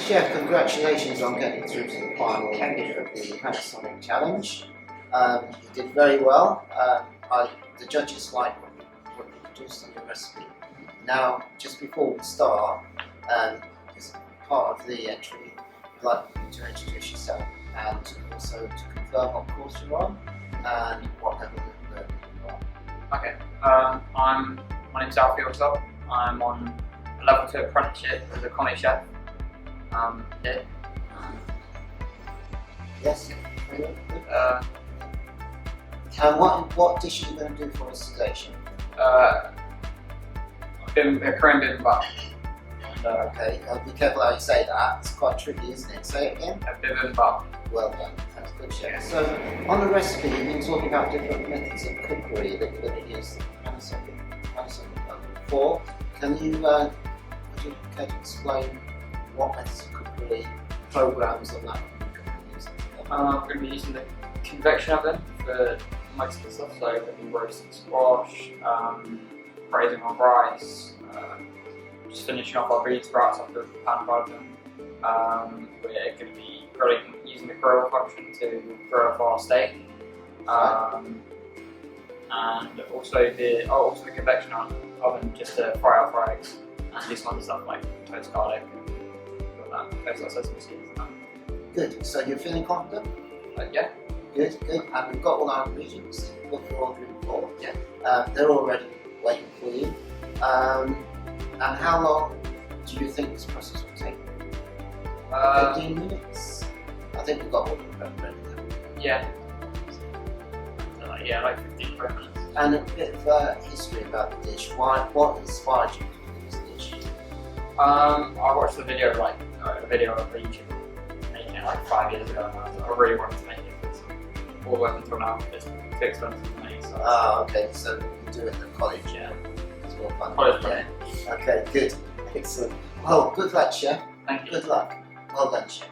Chef, congratulations on getting through to the final of the Panasonic Challenge. You did very well. The judges liked what you produced in your recipe. Now, just before we start, as part of the entry, I'd like you to introduce yourself and also to confirm what course you're on and what level of learning you are. Okay, my name's Alfie Alsop. I'm on a level 2 apprenticeship as a commis chef. Here. Yes. And what dish are you going to do for us today, Chef? Korean bibimbap. Okay, be careful how you say that. It's quite tricky, isn't it? Say it again. Bibimbap. Well done. That's good, Chef. So, on the recipe, you've been talking about different methods of cookery that you're going to use the Panasonic Autumn for. Would you care to explain what methods of cookery, programs on that you're going to use? I'm going to be using the convection oven for most of the stuff, so going to be roasting squash, braising on rice, just finishing off our bean sprouts after the pan fried them. We're going to be using the grill function to grill off our steak, and also the convection oven just to fry out fried eggs and do some other stuff like toast garlic and all that, toast our sesame seeds and that. Good. So you're feeling confident? Yeah. Good. And we've got all our ingredients. What you're ordering for? Yeah. They're already waiting for you. And how long do you think this process will take? 15 minutes? I think we've got all the prep ready now. Yeah. Like 15 minutes. And a bit of history about the dish. What inspired you to do this dish? I watched a video of a YouTuber making it like 5 years ago, and I really wanted to make it. Because all the way up until now, it's too expensive to make. So Okay. So you can do it at college, yeah? It's more fun. College, yeah. Okay, good. Excellent. Well, good luck, Chef. Thank you. Good luck. Well done, Chef.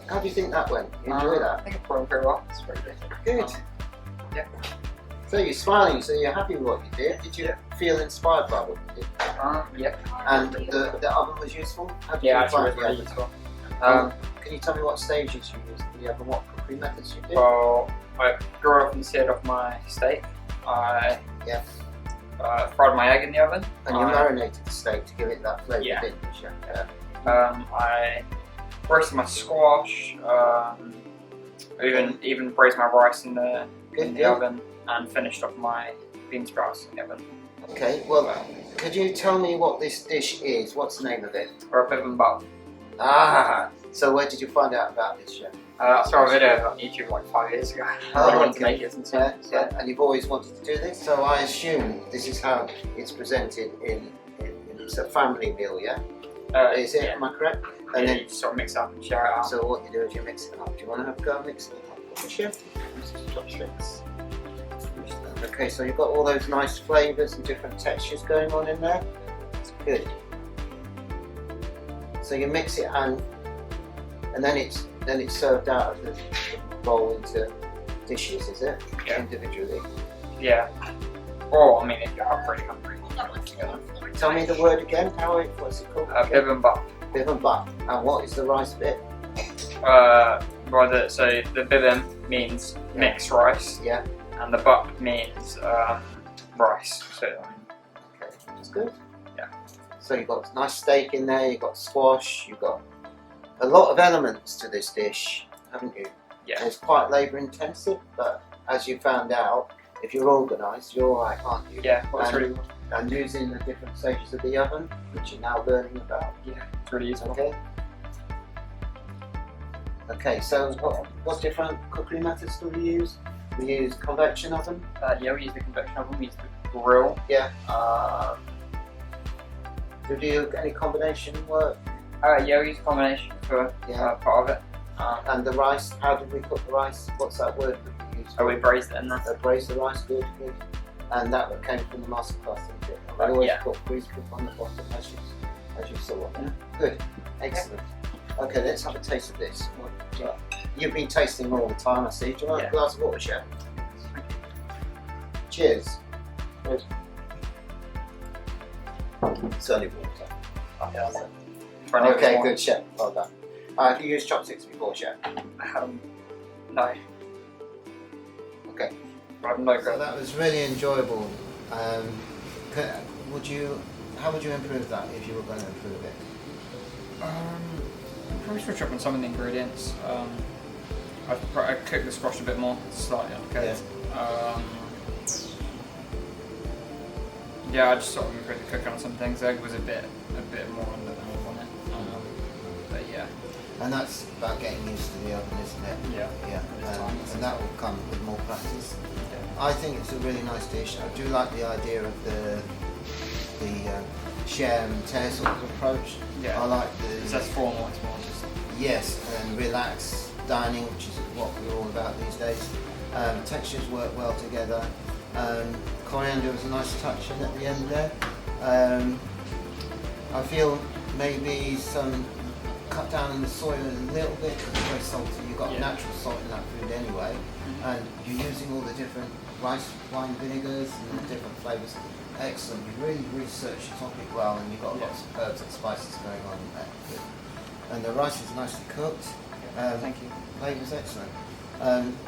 how do you think that went? You enjoy I that? think it went very well. It's very good. Good. Yeah. So you're smiling, so you're happy with what you did. Did you feel inspired by what you did? Yeah. And the oven was useful? How did Yeah, you actually, find it was the really oven? useful. Can you tell me what stages you used in the oven, what cookery methods you did? Well, I grew up and seared off my steak. I Yeah. fried my egg in the oven. And you marinated the steak to give it that flavour, Yeah. didn't you? Yeah. I roasted my squash. Even braised my rice in the oven, and finished off my bean sprouts in the oven. Okay, well, could you tell me what this dish is? What's the name of it? Or a bibimbap. Ah, so where did you find out about this, chef? I saw a video on YouTube like 5 years ago. I really wanted to make it since then. Yeah, and you've always wanted to do this? So I assume this is how it's presented it's a family meal, yeah? Is it, Yeah. am I correct? And And then then, you just sort of mix it up and share it out. so what you do is you mix it up. Do you want to have a go and mix it up, chef? Chopsticks. Okay, so you've got all those nice flavours and different textures going on in there. It's good. So you mix it and then it's served out of the bowl into dishes, is it? Yeah. Individually. Yeah. Or, I mean, if you're pretty hungry, you can put it together. Tell me the word again. What's it called? Bibimbap. Bibimbap. And what is the rice bit? So the bibim means mixed rice, Yeah. and the bap means rice. So, Okay, that's good. Yeah. So you've got nice steak in there. You've got squash. You've got a lot of elements to this dish, haven't you? yeah. It's quite labour intensive, but as you found out, if you're organised, you're alright, aren't you? Yeah, well, it's And- really, And using the different stages of the oven, which you're now learning about. it's really useful. Okay. Okay, so what different cookery methods do we use? We use convection oven. Yeah, we use the convection oven, we use the grill. Yeah. Do you do any combination work? Yeah, we use a combination for Yeah. part of it. And the rice, how did we cook the rice? What's that word that we use? We braised it in there. Braise the rice, good. And that came from the masterclass, didn't it? I always Yeah. put grease proof on the bottom as you saw. Yeah? Good, excellent. Okay, let's have a taste of this. You've been tasting all the time, I see. Do you want a glass of water, chef? Cheers. Cheers. It's only water. Trying to Okay, get good, chef. Well done. Have you used chopsticks before, chef? No. Okay. I'm no So good. that was really enjoyable. How would you improve that if you were going to improve it? Probably switch up on some of the ingredients. I cook the squash a bit more, slightly undercooked. Yeah, I just sort of improved the cooking on some things. Egg was a bit more under than I wanted. But yeah. And that's about getting used to the oven, isn't it? Yeah. Yeah. And that will come with more practice. I think it's a really nice dish. I do like the idea of the share and tear sort of approach. Yeah. I like the It's less formal, it's more just and relaxed dining, which is what we're all about these days. Textures work well together. Coriander was a nice touch in at the end there. I feel maybe some cut down on the soy a little bit because it's very salty. You've got natural salt in that food anyway, and you're using all the different rice wine vinegars and the different flavours. Excellent. You really researched the topic well, and you've got lots of herbs and spices going on there. Good. And the rice is nicely cooked. thank you. Flavour's excellent.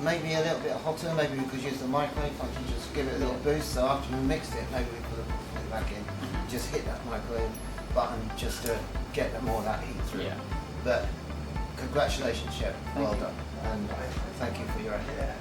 Maybe a little bit hotter, maybe we could use the microwave function, just give it a little boost. So after we mixed it, maybe we put it back in, just hit that microwave button just to get more of that heat through. Yeah. But congratulations, chef. Well Thank you. done. And thank you for your effort.